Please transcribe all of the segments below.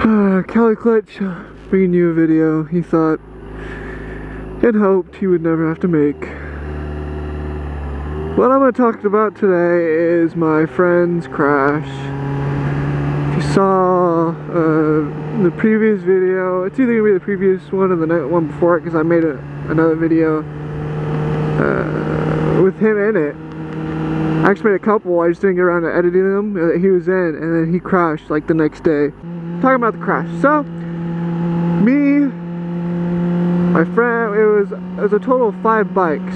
Kelly Clutch bringing you a video he thought and hoped he would never have to make. What I'm going to talk about today is my friend's crash. If you saw the previous video, it's either going to be the previous one or the one before it, because I made another video with him in it. I actually made a couple, I just didn't get around to editing them that he was in, and then he crashed like the next day. Talking about the crash. So, me, my friend, it was a total of 5 bikes.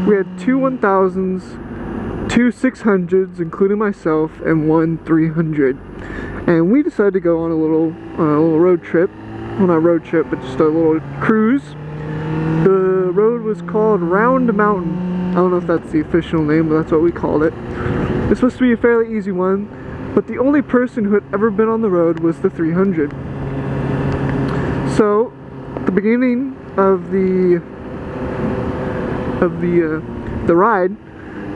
We had 2 1000s, 2 600s, including myself, and 1 300. And we decided to go on a little road trip. Well, not road trip, but just a little cruise. The road was called Round Mountain. I don't know if that's the official name, but that's what we called it. It's supposed to be a fairly easy one, but the only person who had ever been on the road was the 300. So, at the beginning of the ride,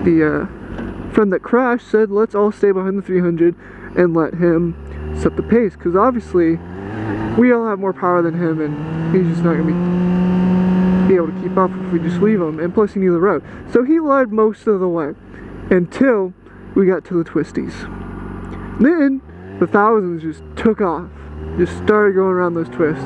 the friend that crashed said, let's all stay behind the 300 and let him set the pace, because obviously we all have more power than him, and he's just not going to be able to keep up if we just leave him, and plus he knew the road. So he led most of the way until we got to the twisties. Then the thousands just took off, just started going around those twists.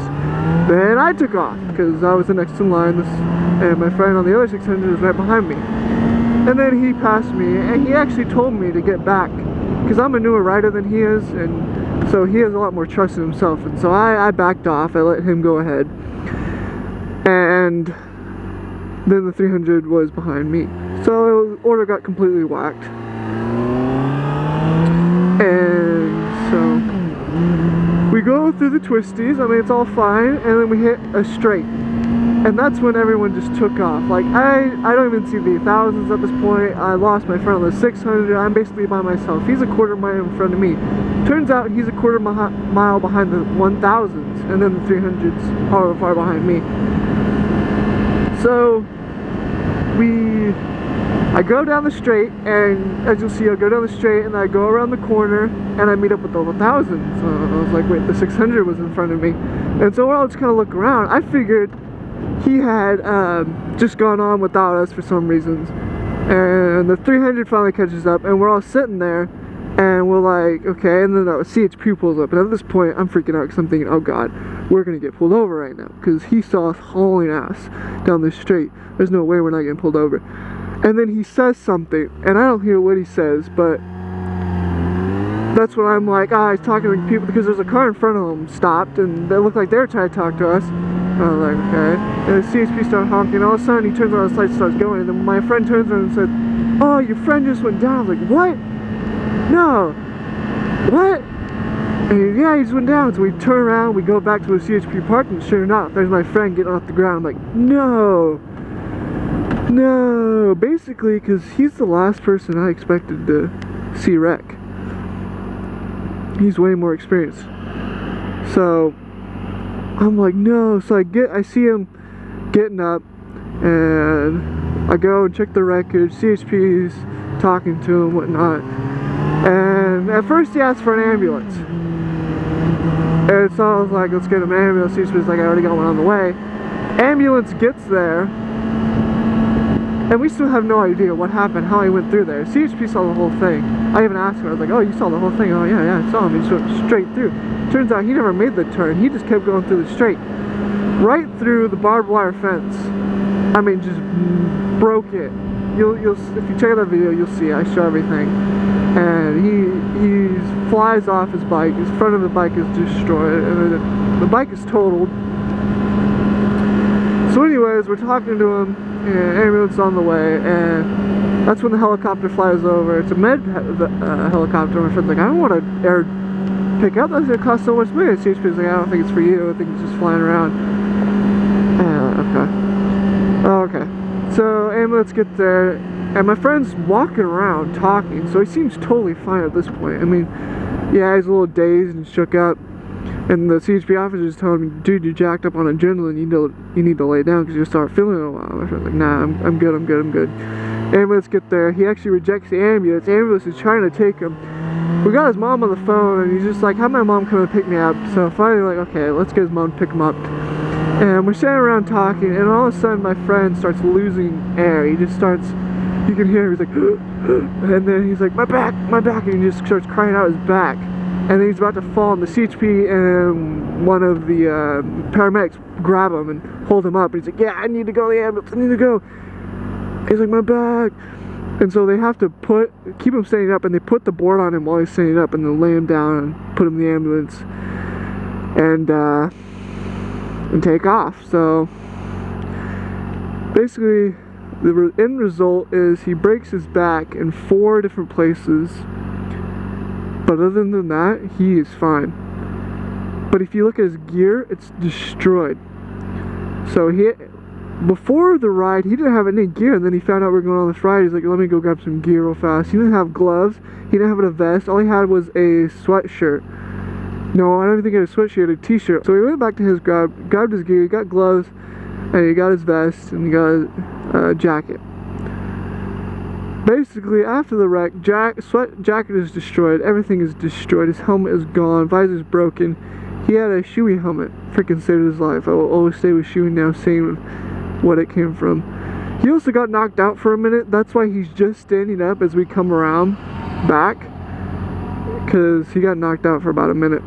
Then I took off because I was the next in line, and my friend on the other 600 was right behind me. And then he passed me, and he actually told me to get back because I'm a newer rider than he is, and so he has a lot more trust in himself. And so I backed off. I let him go ahead. And then the 300 was behind me. So order got completely whacked. And so we go through the twisties, I mean it's all fine, and then we hit a straight. And that's when everyone just took off. Like I don't even see the thousands at this point. I lost my friend on the 600, I'm basically by myself. He's a quarter mile in front of me. Turns out he's a quarter mile behind the 1000s, and then the 300s are far behind me. So I go down the straight, and as you'll see, I go down the straight and I go around the corner and I meet up with the 1000s. I was like, wait, the 600 was in front of me. And so we're all just kind of look around. I figured he had just gone on without us for some reasons. And the 300 finally catches up, and we're all sitting there and we're like, okay, and then the CHP pulls up. And at this point, I'm freaking out because I'm thinking, oh God, we're going to get pulled over right now. Because he saw us hauling ass down the straight. There's no way we're not getting pulled over. And then he says something, and I don't hear what he says, but that's when I'm like, he's talking to people, because there's a car in front of him stopped, and they looked like they were trying to talk to us. I was like, okay. And the CHP started honking, and all of a sudden he turns on his lights and starts going, and then my friend turns around and said, oh, your friend just went down. I was like, what? No. What? And yeah, he just went down. So we turn around, we go back to the CHP parking, and sure enough, there's my friend getting off the ground. I'm like, no. No, basically, because he's the last person I expected to see wreck. He's way more experienced. So I'm like, no. So I see him getting up, and I go and check the wreckage. CHP's talking to him, whatnot. And at first he asked for an ambulance. And so I was like, let's get him an ambulance. CHP's like, I already got one on the way. Ambulance gets there. And we still have no idea what happened, how he went through there. CHP saw the whole thing. I even asked him, I was like, oh, you saw the whole thing? Oh, yeah, I saw him. He just went straight through. Turns out he never made the turn. He just kept going through the straight. Right through the barbed wire fence. I mean, just broke it. You'll if you check out that video, you'll see. I show everything. And he flies off his bike. His front of the bike is destroyed. And the bike is totaled. So anyways, we're talking to him. And ambulance on the way, and that's when the helicopter flies over. It's a med helicopter. My friend's like, I don't want to air pick up. That's gonna cost so much money. And CHP's like, I don't think it's for you. I think it's just flying around. Okay. So ambulance gets there, and my friend's walking around talking. So he seems totally fine at this point. I mean, yeah, he's a little dazed and shook up. And the CHP officer's telling me, dude, you jacked up on adrenaline, you need to lay down because you'll start feeling it in a while. I was like, nah, I'm good. Ambulance get there. He actually rejects the ambulance. The ambulance is trying to take him. We we got his mom on the phone, and he's just like, have my mom come and pick me up. So finally, like, okay, let's get his mom to pick him up. And we're standing around talking, and all of a sudden my friend starts losing air. He just starts, you can hear him, he's like, and then he's like, my back, and he just starts crying out his back. And then he's about to fall, and the CHP and one of the paramedics grab him and hold him up. And he's like, yeah, I need to go to the ambulance, I need to go. He's like, my back. And so they have to keep him standing up, and they put the board on him while he's standing up, and then lay him down and put him in the ambulance and take off. So basically the end result is he breaks his back in 4 different places, but other than that he is fine. But if you look at his gear, it's destroyed. So before the ride, he didn't have any gear, and then he found out we were going on this ride. He's like, let me go grab some gear real fast. He didn't have gloves, he didn't have a vest, all he had was a sweatshirt. No, I don't even think he had a sweatshirt, he had a t-shirt. So he went back to his grabbed his gear, he got gloves, and he got his vest, and he got a jacket. Basically, after the wreck, jacket is destroyed, everything is destroyed, his helmet is gone, visor's broken. He had a Shoei helmet, freaking saved his life. I will always stay with Shoei now, saying what it came from. He also got knocked out for a minute. That's why he's just standing up as we come around back, because he got knocked out for about a minute.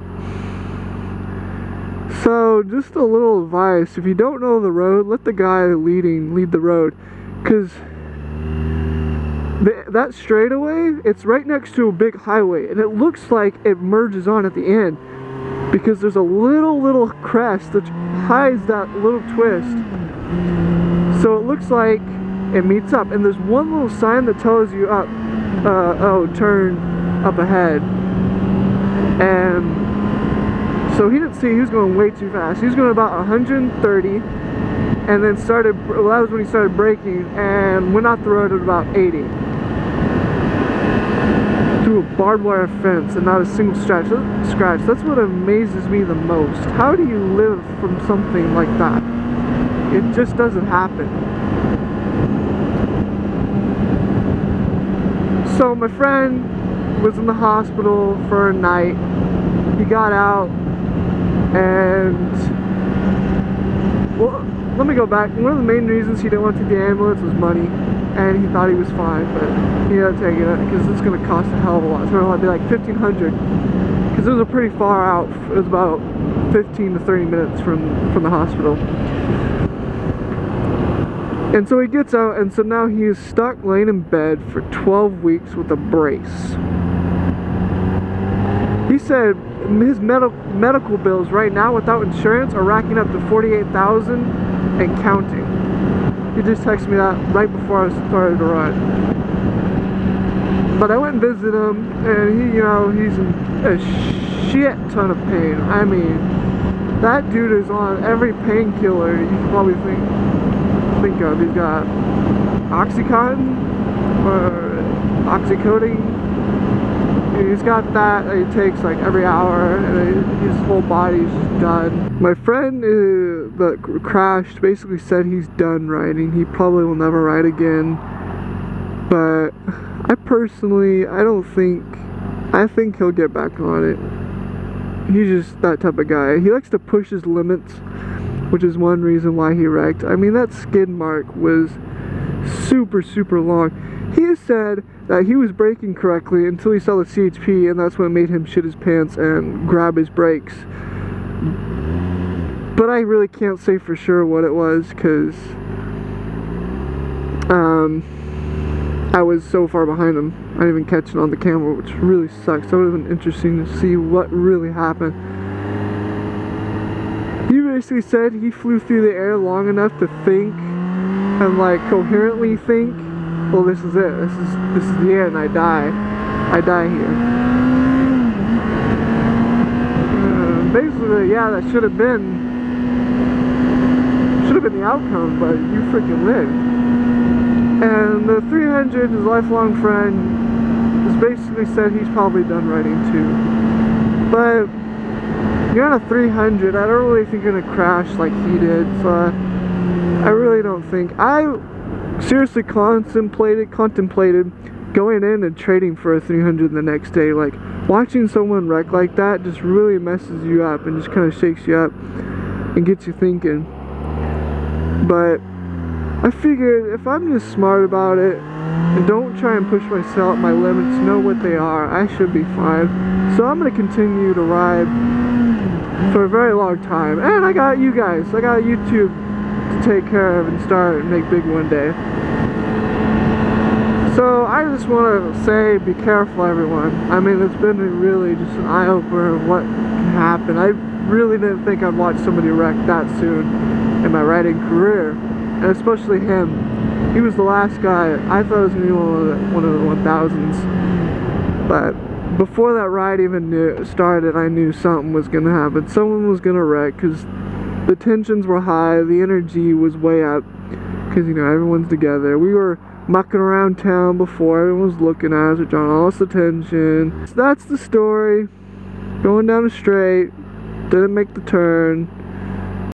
So just a little advice, if you don't know the road, let the guy lead the road, because that straightaway, it's right next to a big highway, and it looks like it merges on at the end, because there's a little crest that hides that little twist. So it looks like it meets up, and there's one little sign that tells you up, oh, turn up ahead. And so he didn't see, he was going way too fast. He was going about 130, and then well, that was when he started braking, and went off the road at about 80. Through a barbed wire fence, and not a single scratch. That's what amazes me the most. How do you live from something like that? It just doesn't happen. So my friend was in the hospital for a night. He got out, and well, let me go back. One of the main reasons he didn't want to take the ambulance was money, and he thought he was fine, but he had to take it because it's going to cost a hell of a lot. It's going to be like $1,500, because it was a pretty far out. It was about 15 to 30 minutes from the hospital. And so he gets out, and so now he is stuck laying in bed for 12 weeks with a brace. He said his medical bills right now without insurance are racking up to $48,000 and counting. He just texted me that right before I started to run. But I went and visited him, and he, he's in a shit ton of pain. I mean, that dude is on every painkiller you can probably think of. He's got Oxycontin or Oxycodone. He's got that he takes like every hour, and his whole body's just done. My friend that crashed basically said he's done riding. He probably will never ride again. But I personally, I think he'll get back on it. He's just that type of guy. He likes to push his limits, which is one reason why he wrecked. I mean, that skid mark was super long. He said that he was braking correctly until he saw the CHP, and that's what made him shit his pants and grab his brakes. But I really can't say for sure what it was, because I was so far behind him. I didn't even catch it on the camera, which really sucks. That would have been interesting to see what really happened. He basically said he flew through the air long enough to think and like coherently think, well, this is it. This is the end. I die here. Basically, yeah, that should have been the outcome, but you freaking lived. And the 300, his lifelong friend, has basically said he's probably done riding too. But you're on a 300. I don't really think you're gonna crash like he did. So I really don't think. I seriously contemplated going in and trading for a 300 the next day. Like, watching someone wreck like that just really messes you up and just kind of shakes you up and gets you thinking. But I figured if I'm just smart about it and don't try and push myself, my limits, know what they are, I should be fine. So I'm going to continue to ride for a very long time. And I got you guys, I got YouTube to take care of and start and make big one day. So I just want to say, be careful everyone. I mean, it's been really just an eye-opener of what can happen. I really didn't think I'd watch somebody wreck that soon in my riding career. And especially him. He was the last guy. I thought it was going to be one of the 1000s. But before that ride even started, I knew something was going to happen. Someone was going to wreck because the tensions were high. The energy was way up because, you know, everyone's together. We were mucking around town before. Everyone was looking at us. We're drawing all this attention. So that's the story. Going down the straight. Didn't make the turn.